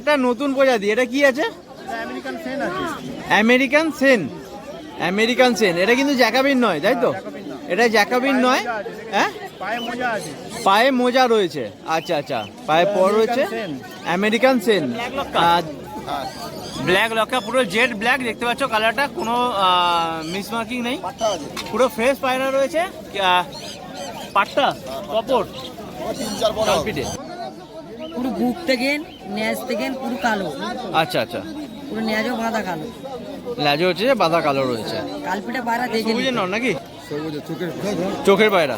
একটা নতুন প্রজাতি, এটা কি আছে? আমেরিকান সেন আছে। American Sen, American Sen. এটা কিন্তু জ্যাকাবিন নয়, তাই তো? এটা জ্যাকাবিন নয়। হ্যাঁ, পায়ে মোজা আছে। পায়ে মোজা রয়েছে। আচ্ছা আচ্ছা, পায়ে পর রয়েছে আমেরিকান সেন। ব্ল্যাক লক্কা, পুরো জেড ব্ল্যাক দেখতে পাচ্ছ কালারটা, কোনো মিসমার্কিং নেই, পুরো ফ্রেশ পায়রা রয়েছে। পাটটা কপর কালপিটে, পুরো বুক থেকে নেজ থেকে পুরো কালো। আচ্ছা আচ্ছা, পুরো নেজও বাঁধা কালো, লেজও হচ্ছে বাঁধা কালো রয়েছে। কালপিটা পায়রা দেখে বুঝে নাও নাকি চোখের পায়রা,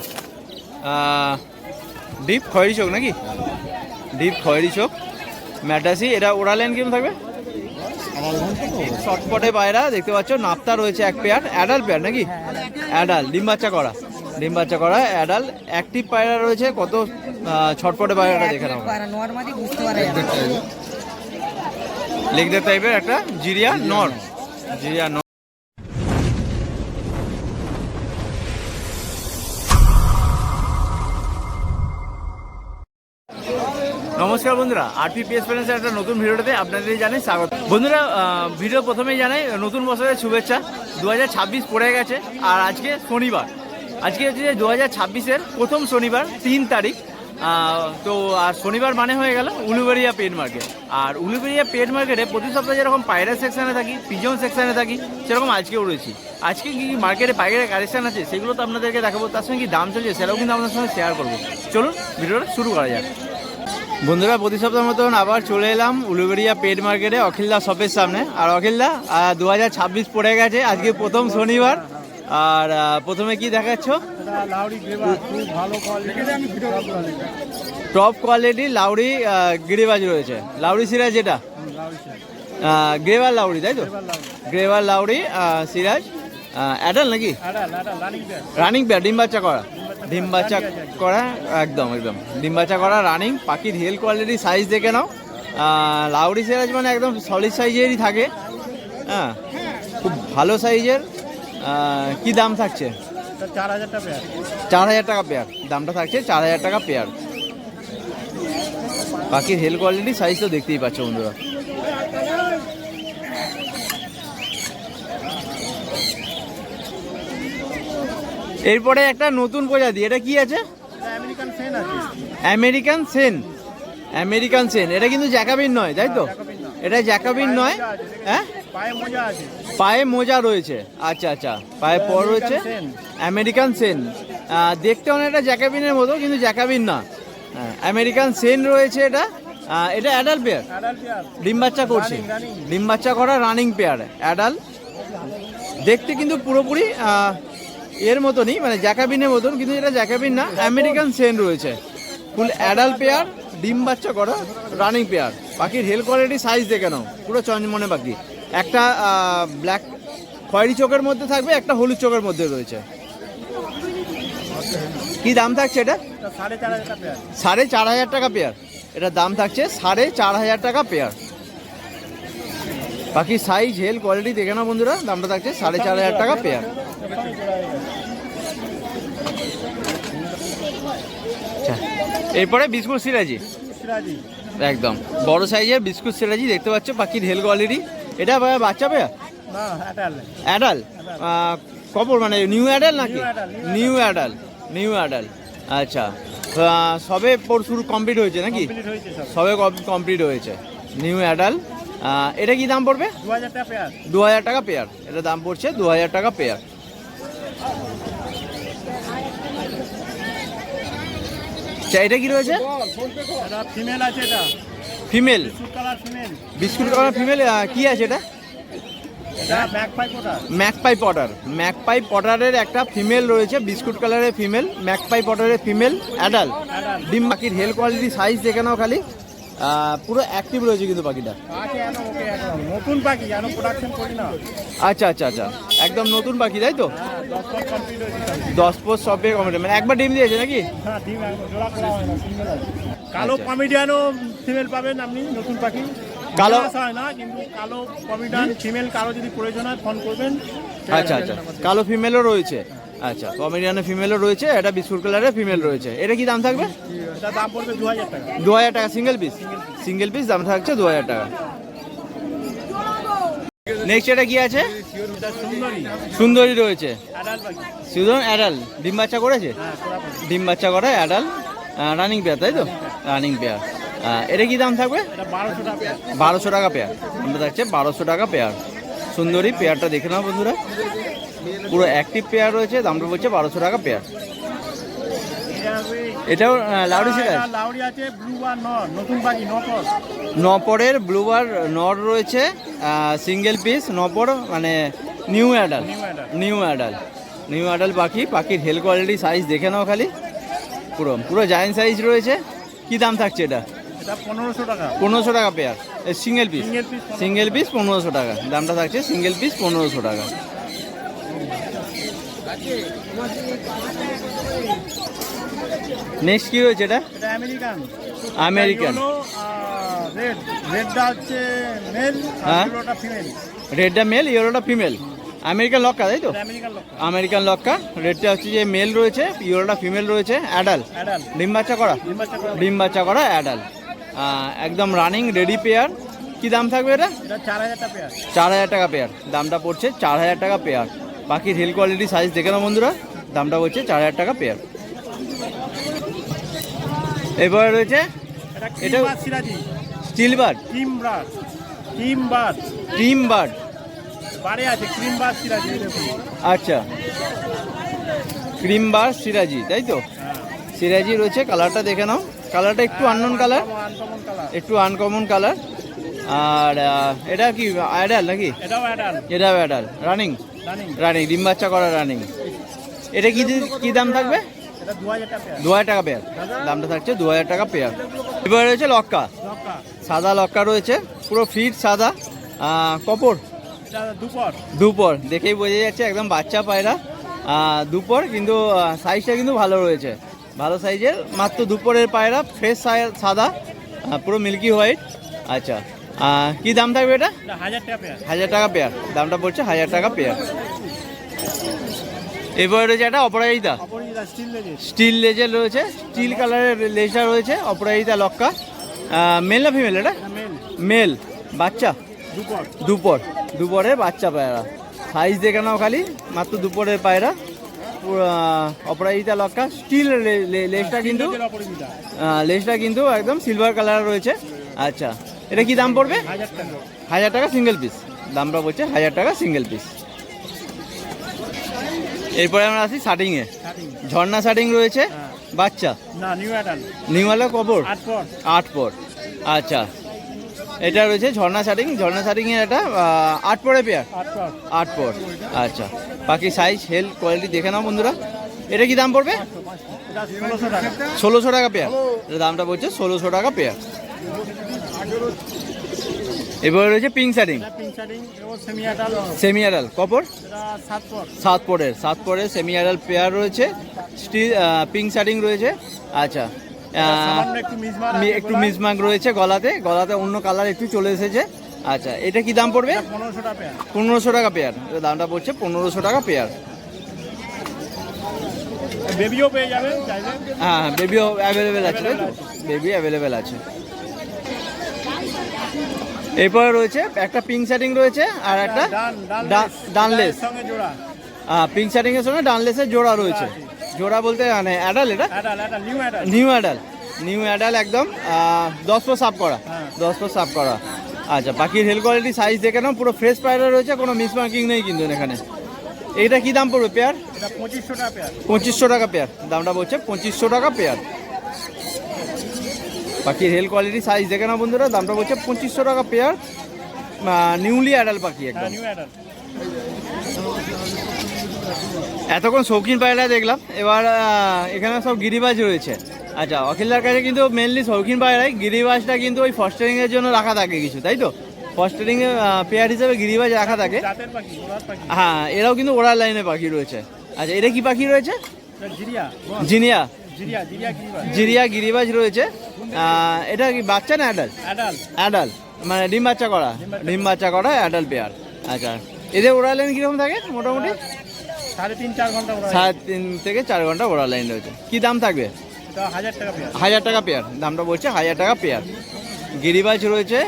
ডিপ খয়েরি চোখ নাকি? ডিপ খয়েরি চোখ, ম্যাডাসি। এটা ওরালেন কেমন থাকবে? শর্টপটে পায়রা দেখতে পাচ্ছ, নাপ্তা রয়েছে এক পেয়ার, অ্যাডাল্ট পেয়ার নাকি? অ্যাডাল্ট, ডিম বাচ্চা করা, ডিম বাচ্চা করা অ্যাডাল্ট। অ্যাক্টিভ পায়রা রয়েছে। কত ছটপটে পায়রাটা দেখে নাও, নরমালি বুঝতে পারে। লেগদের টাইপের একটা জিরিয়া নর, জিরিয়া নর। নমস্কার বন্ধুরা, আরপিপিএস প্যারেন্টসের একটা নতুন ভিডিওতে আপনাদের জানাই স্বাগত। বন্ধুরা, ভিডিও প্রথমেই জানাই নতুন বছরের শুভেচ্ছা। 2026 পড়ে গেছে, আর আজকে শনিবার। আজকে হচ্ছে 2026-এর প্রথম শনিবার, 3 তারিখ। তো আর শনিবার মানে হয়ে গেল উলুবেড়িয়া পেট মার্কেট। আর উলুবেড়িয়া পেট মার্কেটে প্রতি সপ্তাহে যেরকম পায়রা সেকশানে থাকি, পিজন সেকশানে থাকি, সেরকম আজকেও রয়েছি। আজকে কি মার্কেটে পায়রা কালেকশান আছে সেগুলো তো আপনাদেরকে দেখাবো, তার সঙ্গে কি দাম চলছে সেটাও কিন্তু আপনাদের সঙ্গে শেয়ার করবো। চলুন ভিডিওটা শুরু করা যাক। বন্ধুরা, প্রতি সপ্তাহের মতন আবার চলে এলাম উলুবেড়িয়া পেট মার্কেটে অখিলদা শপের সামনে। আর অখিলদা, 2026 পড়ে গেছে, আজকে প্রথম শনিবার। আর প্রথমে কি দেখাচ্ছ? টপ কোয়ালিটি লাউড়ি গিরিবাজ রয়েছে। লাউড়ি সিরাজ, যেটা গ্রেভার লাউড়ি, তাই তো? গ্রেভার লাউড়ি সিরাজ, অ্যাডাল নাকি? রানিং পেয়ার, ডিম বাচ্চা করা, ডিম বাচ্চা করা, একদম একদম ডিম বাচ্চা করা রানিং। পাখির হেল কোয়ালিটি সাইজ দেখে নাও। লাউড়ি সিরাজ মানে একদম সলিড সাইজেরই থাকে। হ্যাঁ, খুব ভালো সাইজের। কি দাম থাকছে? 4000 টাকা পেয়ার। 4000 টাকা পেয়ার দামটা থাকছে, 4000 টাকা পেয়ার। পাখির হেল কোয়ালিটি সাইজ তো দেখতেই পাচ্ছ বন্ধুরা। এরপরে একটা নতুন প্রজাতি, এটা কি আছে? আমেরিকান সেন আছে। American Sen, American Sen. এটা কিন্তু জ্যাকাবিন নয়, তাই তো? এটা জ্যাকাবিন নয়। হ্যাঁ, পায়ে মোজা আছে। পায়ে মোজা রয়েছে। আচ্ছা আচ্ছা, পায়ে পর রয়েছে আমেরিকান সেন। দেখতে অনেকটা জ্যাকাবিনের মতো, কিন্তু জ্যাকাবিন না, আমেরিকান সেন রয়েছে। এটা এটা অ্যাডাল্ট পেয়ার, ডিম বাচ্চা করছে, ডিম বাচ্চা করা রানিং পেয়ার অ্যাডাল্ট। দেখতে কিন্তু পুরোপুরি এর মতনই, মানে জ্যাকাবিনের মতন, কিন্তু এটা জ্যাকাবিন না, আমেরিকান সেন রয়েছে। ফুল অ্যাডাল্ট পেয়ার, ডিম বাচ্চা করা রানিং পেয়ার। পাখির হেল কোয়ালিটি সাইজ দেখে নাও, পুরো চঞ্চমনে পাখি। একটা ব্ল্যাক খয়েরি চোখের মধ্যে থাকবে, একটা হলুদ চোখের মধ্যে রয়েছে। কি দাম থাকছে এটা? 4500 টাকা পেয়ার। এটার দাম থাকছে 4500 টাকা পেয়ার। বাকি সাইজ হেল কোয়ালিটি দেখে নাও বন্ধুরা, দামটা থাকছে 4500 টাকা পেয়ার। আচ্ছা, এরপরে বিস্কুট সিরাজি, একদম বড় সাইজের বিস্কুট সিরাজি দেখতে পাচ্ছ। পাখির হেল কোয়ালিটি। এটা বাচ্চা পেয়ার, অ্যাডাল কপর, মানে নিউ অ্যাডাল নাকি? New adult, new adult. আচ্ছা, সবে শুরু কমপ্লিট হয়েছে নাকি? সবে কমপ্লিট হয়েছে, নিউ অ্যাডাল। এটা কি দাম পড়বে? 2000 টাকা পেয়ার। এটা দাম পড়ছে 2000 টাকা পেয়ার। এটা কি রয়েছে? ফিমেল আছে। এটা ফিমেল, বিস্কুট কালার ফিমেল। কি আছে এটা? ম্যাকপাই পটার, ম্যাকপাই পটারের একটা ফিমেল রয়েছে, বিস্কুট কালারের ফিমেল, ম্যাকপাই পটারের ফিমেল অ্যাডাল। ডিম। পাখির হেল কোয়ালিটি সাইজ দেখে নাও খালি, পুরো অ্যাক্টিভ রয়েছে কিন্তু পাখিটা। নতুন পাখি, জানো প্রোডাকশন করি না। আচ্ছা আচ্ছা আচ্ছা, একদম নতুন পাখি, তাই তো? 10 পোস্ট সব কমপ্লিট, মানে একবার ডিম দিয়েছে নাকি? কালো কমেডিয়ানও ফিমেল পাবেন আপনি, নতুন পাখি। কালো হয় না, কিন্তু কালো কমেডিয়ান ফিমেল কারো যদি প্রয়োজন হয় ফোন করবেন। আচ্ছা আচ্ছা, কালো ফিমেলও রয়েছে। আচ্ছা, কমেডিয়ানের ফিমেলও রয়েছে, এটা বিস্কুট কালারের ফিমেল রয়েছে। এটা কি দাম থাকবে? এটা দাম পড়বে 2000 টাকা। 2000 টাকা সিঙ্গেল পিস। সিঙ্গেল পিস দাম থাকছে 2000 টাকা। নেক্সট এটা কি আছে? এটা সুন্দরী সুন্দরী রয়েছে, অ্যাডাল্ট পাখি। সুন্দর অ্যাডাল, ডিম বাচ্চা করেছে? হ্যাঁ, করা পাখি। ডিম বাচ্চা করে অ্যাডাল, রানিং পেয়ার তাই তো? Running pair. এটা কি দাম থাকবে? এটা 1200 টাকা। 1200 টাকা পেয়ার। আমরা থাকছে 1200 টাকা পেয়ার। সুন্দরী পেয়ারটা দেখে নাও বন্ধুরা, পুরো অ্যাক্টিভ পেয়ার রয়েছে, দামটা বলছে 1200 টাকা পেয়ার। এটাও লাউডি সিরাজ, লাউডি আছে, ব্লু বার নর, নতুন পাখি, নপর। নপরের ব্লুবার নর রয়েছে, সিঙ্গেল পিস নপর, মানে new adult. New adult, new adult পাখি। পাখির হেল কোয়ালিটি সাইজ দেখে নাও খালি, পুরো পুরো জায়েন্ট সাইজ রয়েছে। কি দাম থাকছে এটা? এটা 1500 টাকা। 1500 টাকা pair, single piece. Single piece single piece 1500 টাকা দামটা থাকছে, সিঙ্গেল পিস 1500 টাকা। নেক্সট কি রয়েছে এটা? এটা আমেরিকান। আমেরিকান। রেড, রেডটা হচ্ছে মেল, হ্যাঁ। আর ব্লুটা ফিমেল। রেডটা মেল, ইয়েলোটা ফিমেল। আমেরিকান লক্কা তাই তো? এটা আমেরিকান লোক। আমেরিকান লক্কা। রেডটা হচ্ছে যে মেল রয়েছে, ইয়েলোটা ফিমেল রয়েছে, অ্যাডাল, অ্যাডাল্ট। ডিম বাচ্চা করা, ডিম বাচ্চা করা। ডিম বাচ্চা করা অ্যাডাল, একদম রানিং রেডি পেয়ার। কি দাম থাকবে এটা? এটা 4000 টাকা পেয়ার। 4000 টাকা পেয়ার, দামটা পড়ছে 4000 টাকা পেয়ার। পাখির হেল কোয়ালিটি সাইজ দেখে নাও বন্ধুরা, দামটা পড়ছে 4000 টাকা পেয়ার। এবারে রয়েছে এটা এটা ক্রিম বার্ড সিরাজি। Steel bird, cream bird, cream bird. Cream bird. বারে আছে ক্রিম বার্ড সিরাজি, এই দেখুন। আচ্ছা, ক্রিম বার্ড সিরাজি তাই তো? হ্যাঁ। সিরাজি রয়েছে, কালারটা দেখে নাও, কালারটা একটু আননোন কালার, আনকমন কালার। একটু আনকমন কালার। আর এটা কি অ্যাডাল নাকি? এটাও অ্যাডাল্ট, এটাও অ্যাডাল, রানিং, রানিং। রানিং ডিম বাচ্চা করা রানিং। এটা কি দাম থাকবে? এটা 2000 টাকা পেয়ার। 2000 টাকা পেয়ার, দামটা থাকছে 2000 টাকা পেয়ার। এবার রয়েছে লক্কা, লক্কা। সাদা লক্কা রয়েছে, পুরো ফিট সাদা, কপর এটা দুপর। দুপর, দেখেই বোঝা যাচ্ছে একদম বাচ্চা পায়রা। দুপর, কিন্তু সাইজটা কিন্তু ভালো রয়েছে, ভালো সাইজের। মাত্র দুপুরের পায়রা, ফ্রেশ সাদা, পুরো মিল্কি হোয়াইট। আচ্ছা, কি দাম থাকবে এটা? এটা 1000 টাকা পেয়ার। 1000 টাকা পেয়ার, দামটা পড়ছে 1000 টাকা পেয়ার। এবারে রয়েছে একটা অপরাজিতা, অপরিচিতা স্টিল লেজের। স্টিল লেজের রয়েছে, স্টিল কালারের লেজটা রয়েছে, অপরাজিতা লক্কা। মেল না ফিমেল এটা? এটা মেল, মেল, বাচ্চা দুপর। দুপর, দুপরের বাচ্চা পায়রা। সাইজ দেখে নাও খালি, মাত্র দুপরের পায়রা, পুরো অপরাজিতা লক্কা। স্টিল লেজটা কিন্তু, লেজের অপরিচিতা। লেজটা কিন্তু একদম সিলভার কালার রয়েছে। আচ্ছা, এটা কি দাম পড়বে? 1000 টাকা। 1000 টাকা সিঙ্গেল পিস, দামটা বলছে 1000 টাকা সিঙ্গেল পিস। এরপরে আমরা আসি শাটিংয়ে। শাটিং। ঝর্ণা শাটিং রয়েছে, হ্যাঁ। বাচ্চা, না, নিউ অ্যাডাল্ট। নিউওয়ালা কবর, 8 পর। 8 পর। আচ্ছা, এটা রয়েছে ঝর্ণা শাটিং। ঝর্ণা শাটিংয়ের এটা 8 পরে পেয়ার, 8 পর। 8 পর। আচ্ছা, বাকি সাইজ হেল কোয়ালিটি দেখে নাও বন্ধুরা। এটা কি দাম পড়বে? এটা 1600 টাকা। 1600 টাকা পেয়ার, এর দামটা বলছে 1600 টাকা পেয়ার। এবারে রয়েছে পিঙ্ক শাটিং, এটা পিঙ্ক শাটিং, ও সেমি অ্যাডাল্ট। সেমি অ্যাডাল কপর, এটা 7 পর। 7 পরের সেমি অ্যাডাল পেয়ার রয়েছে, স্টিল পিঙ্ক শাটিং রয়েছে। আচ্ছা, সামান্য একটু মিসমার আছে একটু গলায়। মিসমার্ক রয়েছে গলাতে, গলাতে অন্য কালার একটু চলে এসেছে। আচ্ছা, এটা কি দাম পড়বে? এটা 1500 টাকা পেয়ার। 1500 টাকা পেয়ার, এর দামটা পড়ছে 1500 টাকা পেয়ার। বেবিও পেয়ে যাবেন চাইলে। হ্যাঁ, বেবিও অ্যাভেলেবেল আছে তাই তো? বেবি অ্যাভেলেবেল আছে। এরপরে রয়েছে একটা পিঙ্ক শাটিং রয়েছে, আর একটা ডানলেস। সঙ্গে জোড়া। পিঙ্ক শাটিং এর সঙ্গে ডানলেসের জোড়া রয়েছে। জোড়া বলতে মানে অ্যাডাল, এটা adult, new adult. New adult, new adult একদম 10 পর সাফ করা, হ্যাঁ। 10 পর সাফ করা। আচ্ছা, পাখির হেল কোয়ালিটি সাইজ দেখে নাও, পুরো ফ্রেশ পায়রা রয়েছে, কোনো মিসমার্কিং নেই কিন্তু এখানে। এইটা কি দাম পড়বে পেয়ার? এটা 2500 টাকা পেয়ার। 2500 টাকা পেয়ার, দামটা বলছে 2500 টাকা পেয়ার। পাখির হেল কোয়ালিটি সাইজ দেখে নাও বন্ধুরা, দামটা বলছে 2500 টাকা পেয়ার। নিউলি অ্যাডাল পাখি হ্যাঁ, একদম। New adult. এতক্ষণ শৌখিন পায়রা দেখলাম, এবার এখানে সব গিরিবাজ রয়েছে। আচ্ছা, অখিলদার কাছে কিন্তু মেনলি শৌখিন পায়রাই, গিরিবাজটা কিন্তু ওই ফস্টারিংয়ের জন্য রাখা থাকে কিছু, তাই তো? ফস্টারিংয়ে পেয়ার হিসেবে গিরিবাজ রাখা থাকে। জাতের পাখি, ওড়ার পাখি। হ্যাঁ, এরাও কিন্তু ওড়ার লাইনে পাখি রয়েছে। আচ্ছা, এটা কি পাখি রয়েছে? এটা জিরিয়া। জিনিয়া, জিরিয়া, জিরিয়া কি বলে? জিরিয়া গিরিবাজ রয়েছে। এটা কি বাচ্চা না অ্যাডাল্ট? অ্যাডাল্ট। অ্যাডাল, মানে ডিম বাচ্চা করা, ডিম বাচ্চা করা অ্যাডাল্ট পেয়ার। আচ্ছা, এদের ওড়ার লাইন কীরকম থাকে মোটামুটি? 3.5-4 ঘন্টা ওরা 3.5 থেকে 4 ঘন্টা ওরা লাইন রয়েছে। কি দাম থাকবে? এটা 1000 টাকা পেয়ার। 1000 টাকা পেয়ার, দামটা বলছে 1000 টাকা পেয়ার। গিরিবাজ রয়েছে,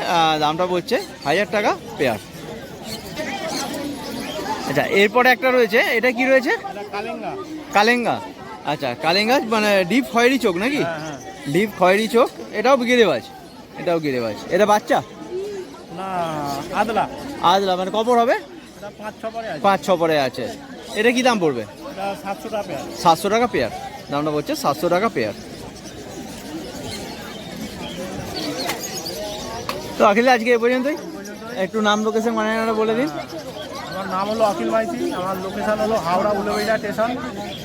দামটা বলছে 1000 টাকা পেয়ার। আচ্ছা, এরপরে একটা রয়েছে, এটা কি রয়েছে? এটা কালেঙ্গা। কালেঙ্গা। আচ্ছা, কালেঙ্গা মানে ডিপ খয়েরি চোখ নাকি? হ্যাঁ হ্যাঁ। ডিপ খয়েরি চোখ, এটাও গিরিবাজ, এটাও গিরিবাজ। এটা বাচ্চা না আদলা। আদলা মানে কপর হবে? এটা 5-6 পরে আছে। 5-6 পরে আছে। এটা কি দাম পড়বে? এটা 700 টাকা পেয়ার। 700 টাকা পেয়ার, দামটা বলছে 700 টাকা পেয়ার। তো আখিল, আজকে এ পর্যন্তই। একটু নাম লোকেশন মানে বলে দিন। আমার নাম হলো অখিল মাইতি, আমার লোকেশন হলো হাওড়া উলুবেড়িয়া স্টেশন,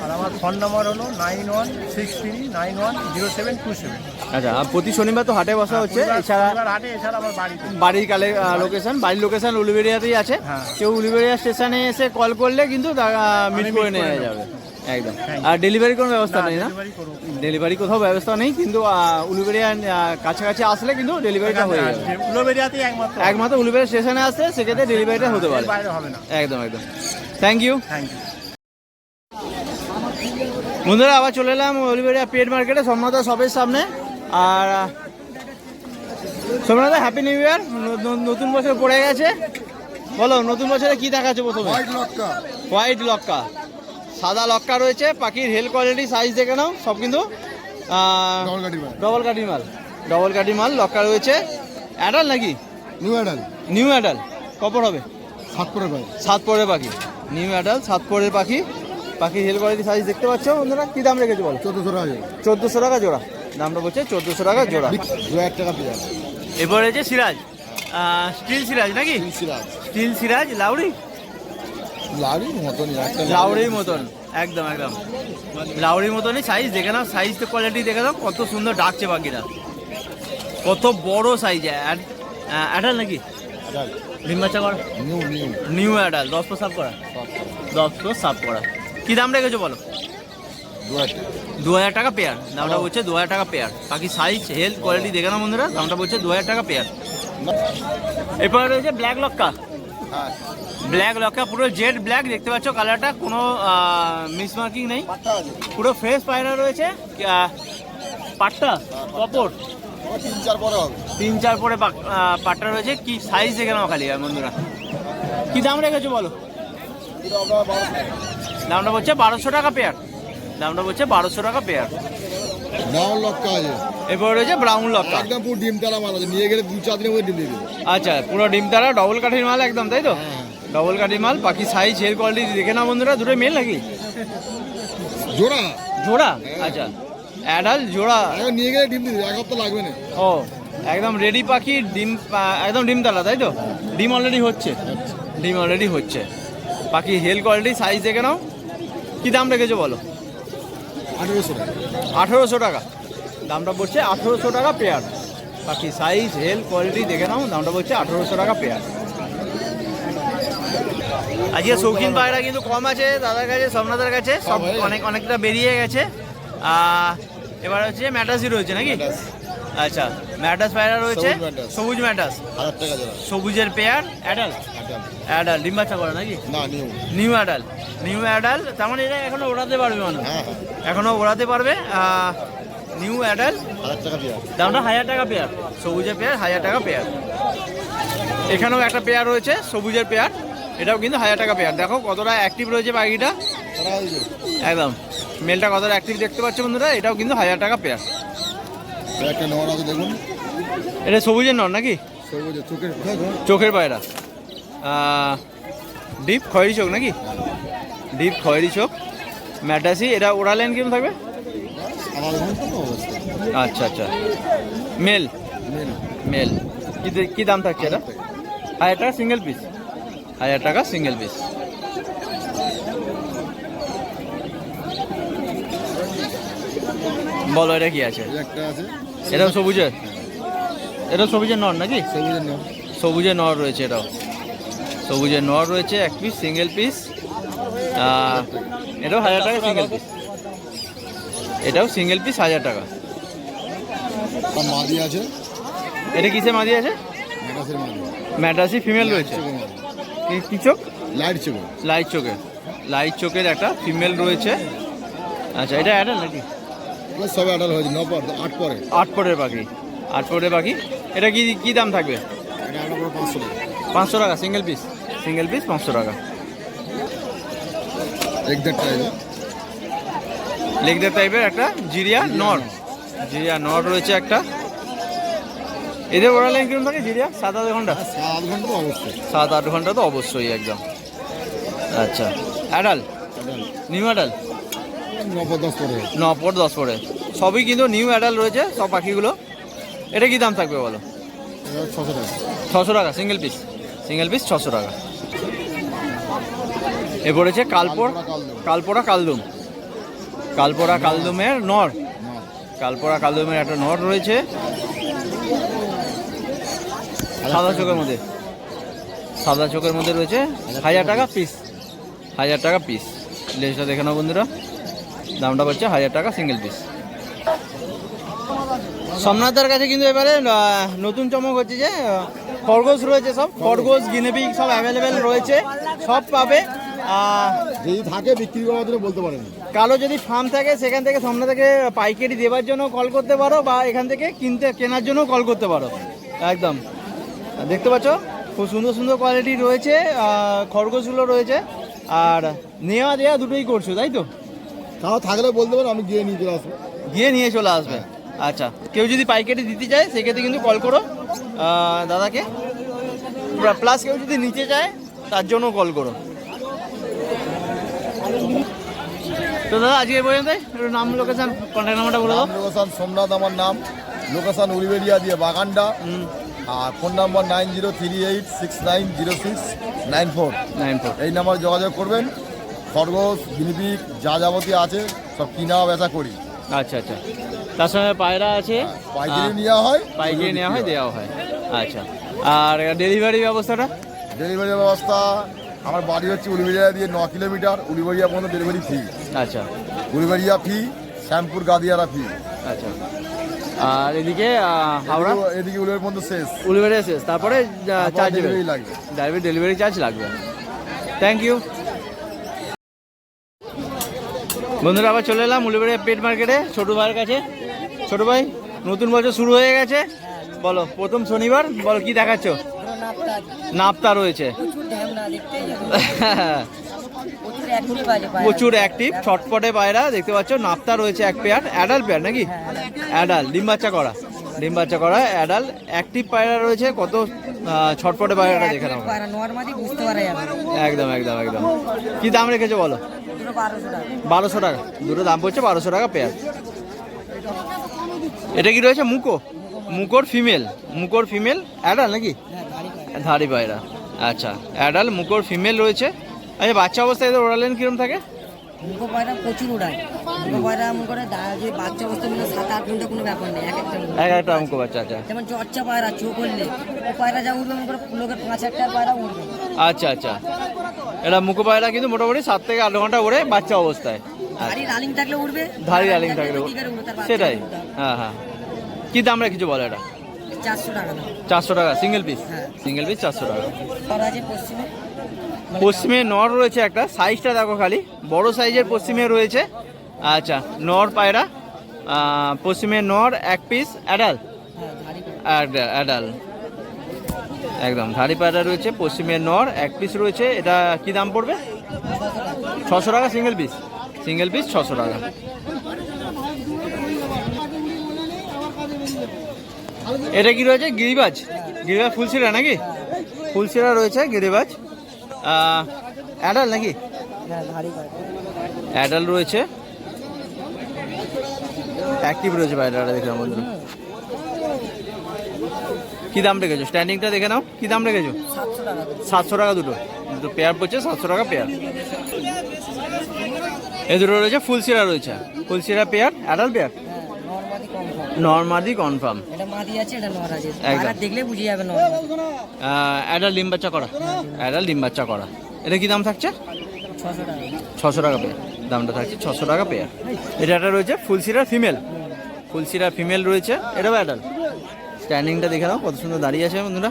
আর আমার ফোন নাম্বার হলো 9163910727। আচ্ছা, আর প্রতি শনিবার তো হাটে বসা হচ্ছে, এছাড়া হাটে, এছাড়া আমার বাড়িতে। বাড়ির লোকেশন, বাড়ির লোকেশন উলুবেড়িয়াতেই আছে। হ্যাঁ। কেউ উলুবেড়িয়া স্টেশনে এসে কল করলে কিন্তু মিট আমি করে meet নেওয়া করে নেবো। যাবে একদম। Thank আর ডেলিভারি কোনো ব্যবস্থা নেই না? ডেলিভারি করবো। ডেলিভারি কোথাও ব্যবস্থা নেই, কিন্তু উলুবেড়িয়া কাছাকাছি আসলে কিন্তু ডেলিভারিটা হয়ে যাবে। উলুবেড়িয়াতেই একমাত্র উলুবেড়িয়া স্টেশনে আসলে সেক্ষেত্রে ডেলিভারিটা হতে পারে। বাইরে হবে না। একদম একদম। Thank you. Thank you. বন্ধুরা, আবার চলে এলাম উলুবেড়িয়া পেট মার্কেটে সোমনাথা শপের সামনে। আর সোমনাথা, হ্যাপি নিউ ইয়ার। নতুন বছর পড়ে গেছে, বলো নতুন বছরে কি দেখাচ্ছে? প্রথমে হোয়াইট লক্কা, সাদা লক্কা রয়েছে। পাখির হেল কোয়ালিটি, সাইজ দেখে নাও, সব কিন্তু ডবল কাটি মাল। ডবল কাটি মাল লক্কা রয়েছে। অ্যাডাল নাকি? New adult. কপর হবে? 7 পরের পাখি, নিউ অ্যাডাল 7 পরের পাখি। পাখির হেল কোয়ালিটি, সাইজ দেখতে পাচ্ছ বন্ধুরা। কি দাম রেখেছে বলো? 1400 টাকা জোড়া, দামটা বলছে 1400 টাকা জোড়া। 2000 টাকা পেয়ার। এবার রয়েছে সিরাজ, স্টিল সিরাজ নাকি? স্টিল সিরাজ, লাউড়ির মতন, একদম একদম লাউড়ির মতনই সাইজ দেখে নাও। সাইজ তো কোয়ালিটি দেখে নাও, কত সুন্দর ডাকছে পাখিটা, কত বড় সাইজ। অ্যাডাল নাকি? ডিম বাচ্চা করা, নিউ অ্যাডাল। 10 সাফ করা, 10 সাফ করা। কি দাম রেখেছো বলো? 2000 টাকা পেয়ার, দামটা বলছে 2000 টাকা পেয়ার। বাকি সাইজ হেলথ কোয়ালিটি দেখে নাও বন্ধুরা, দামটা বলছে 2000 টাকা পেয়ার। এরপরে রয়েছে ব্ল্যাক লক্কা। ব্ল্যাক লক্কা পুরো জেড ব্ল্যাক, দেখতে পাচ্ছ কালারটা, কোনো মিস মার্কিং নেই, পুরো ফ্রেশ পায়রা রয়েছে। পাটটা কপর 3-4 পরে পাটটা রয়েছে। কি সাইজ দেখে নাও খালি বন্ধুরা। কি দাম রেখেছো বলো? দামটা বলছে 1200 টাকা পেয়ার, দামটা বলছে 1200 টাকা পেয়ার। এরপর রয়েছে ব্রাউন লক্কা, একদম পুরো ডিম তারা মাল আছে, নিয়ে গেলে 2-4 দিনের মধ্যে ডিম দিয়ে দেবে। আচ্ছা, পুরো ডিম তারা ডবল কাঠির মাল একদম, তাই তো? ডবল কাঠির মাল। বাকি সাইজ হেয়ার কোয়ালিটি দেখে নাও বন্ধুরা। দুটোই মেল নাকি? জোড়া জোড়া। আচ্ছা, অ্যাডাল জোড়া। নিয়ে গেলে ডিম দিয়ে দেবে, 1 হপ্তাহ লাগবে না। ও, একদম রেডি পাখি, ডিম একদম ডিম তালা, তাই তো? ডিম অলরেডি হচ্ছে, ডিম অলরেডি হচ্ছে। বাকি হেল কোয়ালিটি, সাইজ দেখে নাও। কি দাম রেখেছো বলো? 1800 টাকা। 1800 টাকা, দামটা পড়ছে 1800 টাকা পেয়ার। বাকি সাইজ হেল কোয়ালিটি দেখে নাও, দামটা পড়ছে 1800 টাকা পেয়ার। আজকে শৌখিন পায়রা কিন্তু কম আছে দাদার কাছে, সোমনাথের কাছে। সব অনেকটা বেরিয়ে গেছে। এবার হচ্ছে ম্যাটাসই রয়েছে নাকি? আচ্ছা, ম্যাটাস পায়রা রয়েছে, সবুজ ম্যাটাস, 1000 টাকা জোড়া। সবুজের পেয়ার। অ্যাডাল, অ্যাডাল ডিম বাচ্চা করে নাকি? না, new. New adult, new adult. তার মানে এটা এখনো ওড়াতে পারবে মানুষ? হ্যাঁ, এখনো ওড়াতে পারবে। নিউ অ্যাডাল, 1000 টাকা পেয়ার। দামটা 1000 টাকা পেয়ার। সবুজের পেয়ার 1000 টাকা পেয়ার। এখানেও একটা পেয়ার রয়েছে সবুজের পেয়ার, এটাও কিন্তু 1000 টাকা পেয়ার। দেখো কতটা অ্যাক্টিভ রয়েছে পাখিটা, একদম মেলটা কতটা অ্যাক্টিভ দেখতে পাচ্ছ বন্ধুরা। এটাও কিন্তু 1000 টাকা পেয়ার। একটা নর আছে দেখুন, এটা সবুজের নর নাকি? সবুজের চোখের চোখের পায়রা, ডিপ খয়েরি চোখ নাকি? ডিপ খয়েরি চোখ, ম্যাটাসি। এটা ওড়ালেন কেমন থাকবে? আচ্ছা আচ্ছা, মেল মেল। কি দাম থাকছে এটা? 1000 টাকা সিঙ্গেল পিস, 1000 টাকা সিঙ্গেল পিস। বলো এটা কি আছে? একটা আছে, এটাও সবুজের, এটাও সবুজের নর নাকি? সবুজের নর, সবুজের নর রয়েছে, এটাও সবুজের নর রয়েছে, 1 পিস সিঙ্গেল পিস। এটাও 1000 টাকা সিঙ্গেল পিস, এটাও সিঙ্গেল পিস 1000 টাকা। আর মাদি আছে, এটা কিসে মাদি আছে? ম্যাটাসের মাদি, ম্যাড্রাসি ফিমেল রয়েছে। কি চোখ? লাইট চোখ, লাইট চোখে, লাইট চোখের একটা ফিমেল রয়েছে। আচ্ছা, এটা অ্যাডাল নাকি? এগুলো সব অ্যাডাল্ট হয়েছে 9 পর 8 পরে। 8 পরের পাখি, 8 পরের পাখি। এটা কি দাম থাকবে? এটা আমরা পুরো 500 টাকা। 500 টাকা সিঙ্গেল পিস, সিঙ্গেল পিস 500 টাকা। একদের টাইপের লেগদার টাইপের একটা জিরিয়া নর, জিরিয়া নর রয়েছে একটা। এদের ওরা লাইন কিরকম থাকে জিরিয়া? 7-8 ঘন্টা? 7 ঘন্টা তো অবশ্যই। 7-8 ঘন্টা তো অবশ্যই একদম। আচ্ছা, অ্যাডাল, নিউ অ্যাডাল 9 পর 10 পরে। 9 পর 10 পরে সবই কিন্তু নিউ অ্যাডাল রয়েছে সব পাখিগুলো। এটা কি দাম থাকবে বলো? এটা 600 টাকা। 600 টাকা সিঙ্গেল পিস, সিঙ্গেল পিস 600 টাকা। এ পড়েছে কালপোড়া কালদুম, কালপোড়া কালদুমের নর, কালপোড়া কালদুমের একটা নর রয়েছে সাদা চোখের মধ্যে, সাদা চোখের মধ্যে রয়েছে 1000 টাকা পিস, 1000 টাকা পিস। লেজটা দেখে নাও বন্ধুরা, দামটা পড়ছে 1000 টাকা সিঙ্গেল পিস। সোমনাথদার কাছে কিন্তু এবারে নতুন চমক হচ্ছে যে খরগোশ রয়েছে, সব খরগোশ গিনেপিগ সব অ্যাভেলেবেল রয়েছে, সব পাবে। যদি থাকে বিক্রি করার জন্য বলতে পারেন। কালো যদি ফার্ম থাকে সেখান থেকে সোমনাথ থেকে পাইকারি দেওয়ার জন্য কল করতে পারো, বা এখান থেকে কেনার জন্য কল করতে পারো। একদম দেখতে পাচ্ছ খুব সুন্দর সুন্দর কোয়ালিটি রয়েছে, খরগোশগুলো রয়েছে। আর নেওয়া দেওয়া দুটোই করছো তাই তো? কারো থাকলে বলতে পারেন, আমি গিয়ে নিয়ে চলে আসবো। গিয়ে নিয়ে চলে আসবে। আচ্ছা, কেউ যদি পাইকারি দিতে চায় সেক্ষেত্রে কিন্তু কল করো দাদাকে, প্লাস কেউ যদি নিতে চায় তার জন্য কল করো। তো দাদা আজকে পর্যন্ত একটু নাম, লোকেশন, কন্ট্যাক্ট নাম্বারটা বলে দাও। লোকেশন সোমনাথ আমার নাম, লোকেশন উলিবেরিয়া দিয়ে বাগানডা, আর ফোন নাম্বার 9038690694 এই নাম্বার যোগাযোগ করবেন। খরগোশ গিনিপিগ যা যাবতীয় আছে সব কিনা বেচা করি। আচ্ছা আচ্ছা, তার সঙ্গে পায়রা আছে, পাইকারি নেওয়া হয়, পাইকারি নেওয়া হয়, দেওয়া হয়। আচ্ছা, আর ডেলিভারি ব্যবস্থাটা? ডেলিভারি ব্যবস্থা আমার বাড়ি হচ্ছে উলিবেরিয়া দিয়ে 9 কিলোমিটার, উলিবেরিয়া পর্যন্ত ডেলিভারি ফ্রি। আচ্ছা, উলিবেরিয়া ফ্রি, শ্যামপুর গাদিয়ারা ফ্রি। আচ্ছা, আর এদিকে হাওড়া, এদিকে উলিবেরিয়া পর্যন্ত শেষ, উলিবেরিয়া শেষ, তারপরে চার্জ ডেলিভারি লাগবে, ডেলিভারি চার্জ লাগবে। Thank you. বন্ধুরা আবার চলে এলাম উলিবেরিয়া পেট মার্কেটে ছোটো ভাইয়ের কাছে। ছোটো ভাই, নতুন বছর শুরু হয়ে গেছে, বলো প্রথম শনিবার, বলো কি দেখাচ্ছ? নাপ্তা রয়েছে, প্রচুর অ্যাক্টিভ ছটপটে পায়রা দেখতে পাচ্ছ। নাপ্তা রয়েছে এক পেয়ার, অ্যাডাল পেয়ার নাকি? অ্যাডাল, ডিম বাচ্চা করা, ডিম বাচ্চা করা অ্যাডাল অ্যাক্টিভ পায়রা রয়েছে। কত ছটপটে পায়রাটা দেখে নাও, একদম একদম একদম। কি দাম রেখেছো বলো? 1200 টাকা দুটো, দাম পড়ছে 1200 টাকা পেয়ার। এটা কি রয়েছে? মুকোর ফিমেল, মুকোর ফিমেল অ্যাডাল নাকি? ধাড়ি পায়রা। আচ্ছা, অ্যাডাল মুকোর ফিমেল রয়েছে। আচ্ছা, বাচ্চা অবস্থায় এদের ওড়ালেন কিরম থাকে? মুখো পায়রা প্রচুর উড়ায়, মুখো পায়রা মনে করে যে বাচ্চা অবস্থা মিলে 7-8 ঘন্টা কোনো ব্যাপার নেই, এক একটা মুখো বাচ্চা। আচ্ছা, যেমন চর্চা পায়রা চোখ করলে ও পায়রা যা উঠবে মনে করে লোকের 5-1 পায়রা উঠবে। আচ্ছা আচ্ছা, এটা মুখো পায়রা কিন্তু মোটামুটি 7 থেকে 8 ঘন্টা ওড়ে বাচ্চা অবস্থায়। ধাড়ি রানিং থাকলে উঠবে, ধাড়ি রানিং থাকলে সেটাই। হ্যাঁ হ্যাঁ, কি দাম রেখেছো বলো? এটা 400 টাকা। 400 টাকা সিঙ্গেল পিস, সিঙ্গেল পিস 400 টাকা। পশ্চিমে পশ্চিমে নর রয়েছে একটা, সাইজটা দেখো খালি, বড় সাইজের পশ্চিমে রয়েছে। আচ্ছা, নর পায়রা, পশ্চিমে নর এক পিস, অ্যাডাল, অ্যাডাল একদম ধাড়ি পায়রা রয়েছে, পশ্চিমে নর এক পিস রয়েছে। এটা কি দাম পড়বে? 600 টাকা সিঙ্গেল পিস, সিঙ্গেল পিস 600 টাকা। এটা কি রয়েছে? গিরিবাজ, গিরিবাজ ফুলশিরা নাকি? ফুলশিরা রয়েছে গিরিবাজ, অ্যাডাল নাকি? অ্যাডাল রয়েছে, অ্যাক্টিভ রয়েছে পায়রাটা দেখলাম বন্ধুরা। কি দাম রেখেছো? স্ট্যান্ডিংটা দেখে নাও, কি দাম রেখেছো? 700 টাকা দুটো, দুটো পেয়ার পড়ছে 700 টাকা পেয়ার। এ দুটো রয়েছে ফুলশিরা রয়েছে, ফুলশিরা পেয়ার, অ্যাডাল পেয়ার, নরমাদি কনফার্ম। একদম দেখলে বুঝে যাবে অ্যাডাল ডিম বাচ্চা করা, অ্যাডাল ডিম বাচ্চা করা। এটা কি দাম থাকছে? 600 টাকা পেয়ার, দামটা থাকছে 600 টাকা পেয়ার। এটা একটা রয়েছে ফুলশিরা ফিমেল, ফুলশিরা ফিমেল রয়েছে, এটাও অ্যাডাল। স্ট্যান্ডিংটা দেখে নাও কত সুন্দর দাঁড়িয়ে আছে বন্ধুরা।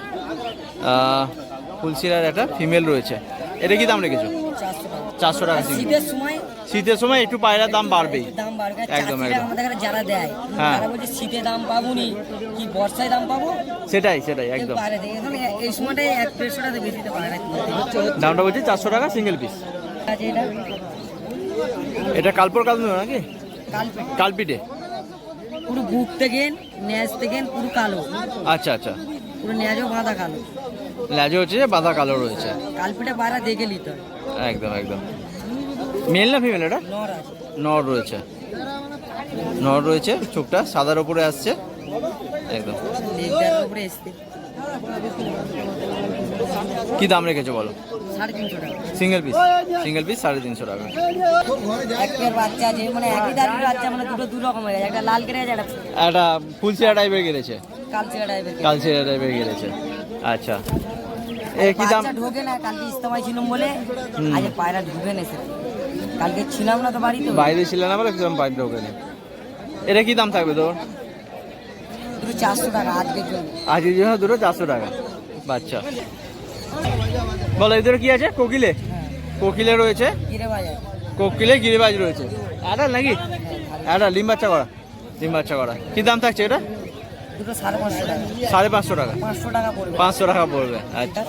ফুলশিরার একটা ফিমেল রয়েছে। এটা কি দাম রেখেছো? 400 টাকা সিঙ্গেল। শীতের সময় শীতের সময় একটু পায়রার দাম বাড়বেই। দাম বাড়বে। একদম, চাষিরা একদম। আমাদের এখানে যারা দেয় হ্যাঁ। তারা বলছে শীতে দাম পাবো নি কি বর্ষায় দাম পাবো, সেটাই একদম। পায়রা দেখে এখন এই সময়টাই 1-150 টাকা বেশিতে পায়রা কিনতে দামটা বলছি 400 টাকা সিঙ্গেল পিস। আছে। এটা এটা কালপর কাল নাকি? কালপেট কালপিটে। পুরো বুক থেকে ন্যাজ থেকে পুরো কালো, আচ্ছা আচ্ছা। পুরো ন্যাজও বাঁধা কালো। লেজও হচ্ছে বাঁধা কালো রয়েছে। কালপেটে পায়রা দেখে নিতে হয়। একদম। মেল না ফিমেল এটা? নর আছে। নর রয়েছে, চোখটা সাদার উপরে আসছে একদম। লেগটার উপরে এসছে। কি দাম রেখেছো বলো? 350 টাকা সিঙ্গেল পিস 350 টাকা। একটা বাচ্চা আছে মানে একই দাঁড়িয়ে বাচ্চা মানে দুটো দু রকম হয়ে গেছে, একটা লাল কেটে গেছে, একটা একটা ফুলচিরা টাইপের গেলেছে, কালচিরা টাইপের। কালচিরা টাইপের গেলেছে। আচ্ছা, এ কি দাম? বাচ্চা ঢোকে না, কালকে ইস্তেমায় ছিলাম বলে আজ পায়রা ঢুকে নেছে। কালকে ছিলাম না তো বাড়িতে, বাইরে ছিল না বলে একদম বাইরে ঢোকেনি। এটা কি দাম থাকবে তোর? দুটো 400 টাকা আজকের জন্য। আজকের জন্য দুটো 400 টাকা বাচ্চা। বলো এদের কি আছে? কোকিলে, কোকিলে রয়েছে, গিরে বাজার কোকিলে গিরিবাজ রয়েছে। অ্যাডাল নাকি? অ্যাডাল, ডিম বাচ্চা করা। কি দাম থাকছে এটা? দুটো 550 টাকা। 550 টাকা। 500 টাকা পড়বে। 500 টাকা পড়বে। আচ্ছা,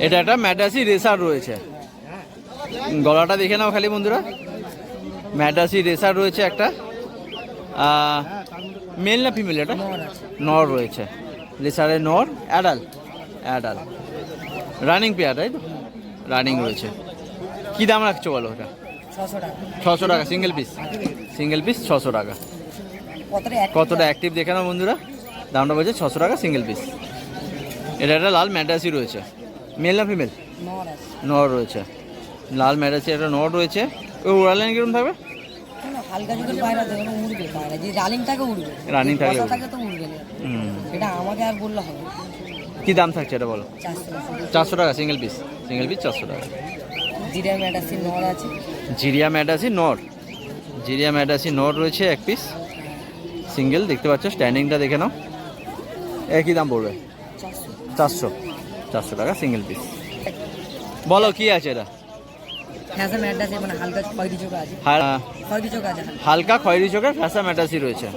এটা একটা ম্যাডাসি রেসার রয়েছে। গলাটা দেখে নাও খালি বন্ধুরা, ম্যাডাসি রেসার রয়েছে একটা। মেল না ফিমেল এটা? নর আছে। নর রয়েছে, রেসারের নর। অ্যাডাল রানিং পেয়ার, তাই তো? রানিং রয়েছে। কি দাম রাখছো বলো এটা? 600 টাকা। 600 টাকা সিঙ্গেল পিস 600 টাকা। কতটা অ্যাক্টিভ দেখে নাও বন্ধুরা, দামটা বলছে 600 টাকা সিঙ্গেল পিস। এটা একটা লাল ম্যাডাসি রয়েছে। মেল না ফিমেল? নর আছে। নর রয়েছে, লাল ম্যাডাসি একটা নর রয়েছে। ও উড়ালেন কিরকম থাকবে? হালকা যুগের পায়রা দেখুন উড়বে, পায়রা যে রানিং থাকে উড়বে, রানিং থাকলে বসা থাকে তো উড়বে না। এটা আমাকে আর বললে হবে। কি দাম থাকছে এটা বলো? 400 টাকা সিঙ্গেল পিস 400 টাকা। জিরা ম্যাডাসিন নর আছে। জিরিয়া ম্যাডাসি নর রয়েছে এক পিস সিঙ্গেল, দেখতে পাচ্ছ স্ট্যান্ডিংটা দেখে নাও। একই দাম পড়বে 400 টাকা সিঙ্গেল পিস। বলো কি আছে এটা? ফ্যাশন ম্যাডাসিন মানে হালকা খয়েরি চোখ আছে। খয়েরি চোখ আছে, হালকা খয়েরি চোখের ফ্যাশন ম্যাডাসি রয়েছে।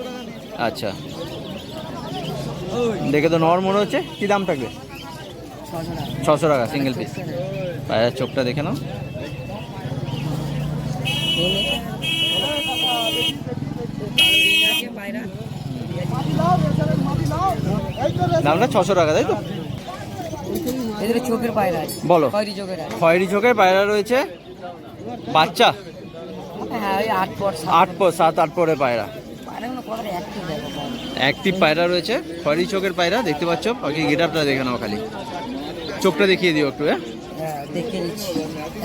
আচ্ছা, দেখে তো নর মনে হচ্ছে। কি দাম থাকবে? 600 টাকা সিঙ্গেল পিস। পায়ের চোখটা দেখে নাও। দামটা 600 টাকা, তাই তো? এদের চোখের পায়রা আছে। বলো। খয়েরি চোখের আছে। খয়েরি চোখের পায়রা রয়েছে, বাচ্চা হ্যাঁ ওই 8 পর 7-8 পরে পায়রা। পায়রাগুলো কতটা অ্যাক্টিভ দেখো। অ্যাক্টিভ পায়রা রয়েছে, খয়েরি চোখের পায়রা দেখতে পাচ্ছ। বাকি গেটআপটা দেখে নাও খালি, চোখটা দেখিয়ে দিও একটু। হ্যাঁ দেখিয়ে দিচ্ছি,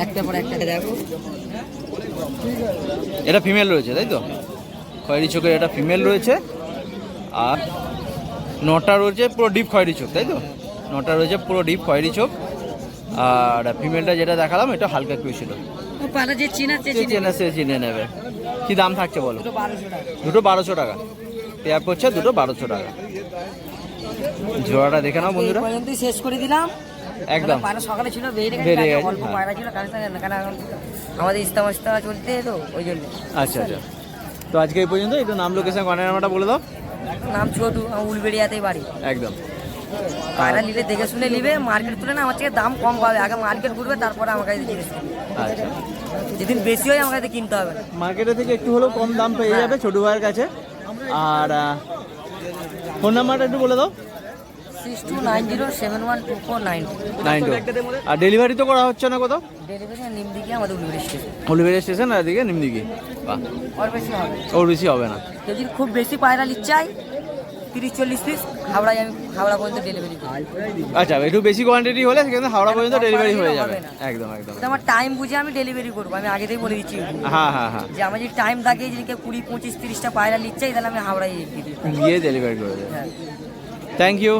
একটা পর একটা দেখো। এটা ফিমেল রয়েছে, তাই তো? খয়েরি চোখের এটা ফিমেল রয়েছে। আর নটা রয়েছে পুরো ডিপ খয়েরি চোখ, তাই তো? নটা রয়েছে পুরো ডিপ খয়েরি চোখ। আর ফিমেলটা যেটা দেখালাম এটা হালকা একটু ছিল। পায়রা যে চিনা সে চিনে নেবে। কি দাম থাকছে বলো? দুটো 1200 টাকা। দুটো 1200 টাকা পেয়ার করছে, দুটো 1200 টাকা। জোড়াটা দেখে নাও বন্ধুরা, এই পর্যন্তই শেষ করে দিলাম একদম। পায়রা সকালে ছিল বেরিয়ে বেরিয়ে গেছে, অল্প হ্যাঁ। পায়রা ছিল কারণ এখন আমাদের ইস্তেমা চলতে তো ওই জন্য। আচ্ছা। তো আজকে এই পর্যন্ত। একটু নাম, লোকেশন, কন্ট্যাক্ট নাম্বারটা বলে দাও। নাম ছোটু, আমার উলবেড়িয়াতেই বাড়ি। একদম। পায়রা নিলে দেখে শুনে নিবে, মার্কেট তুলে না আমার থেকে দাম কম পাবে। আগে মার্কেট ঘুরবে তারপরে আমার কাছে জিনিস কিনবে। আচ্ছা, যেদিন বেশি হয় আমার কাছে কিনতে হবে না। মার্কেটে থেকে একটু হলেও কম দাম পেয়ে যাবে ছোটো ভাইয়ের কাছে। আর ফোন নাম্বারটা একটু বলে দাও। 6290712492। আর ডেলিভারি তো করা হচ্ছে না কোথাও? ডেলিভারি নিমদিকে আমাদের উলবেড়ি স্টেশন। হলুবেড়ি স্টেশন আর এদিকে নিমদিঘি। বাহ, আর বেশি হবে। ওর বেশি হবে না। যদি খুব বেশি পায়রা নিতে চাই 30-40 পিস হাওড়ায়, আমি হাওড়া পর্যন্ত ডেলিভারি করি। আচ্ছা, একটু বেশি কোয়ান্টিটি হলে সেখানে হাওড়া পর্যন্ত ডেলিভারি হয়ে যাবে। একদম। তো আমার টাইম বুঝে আমি ডেলিভারি করবো, আমি আগে থেকেই বলে দিচ্ছি হ্যাঁ। যে আমার যদি টাইম থাকে, যেদিকে 20-25-30টা পায়রা নিতে চাই তাহলে আমি হাওড়ায় গিয়ে ডেলিভারি করে দেবে। হ্যাঁ। Thank you.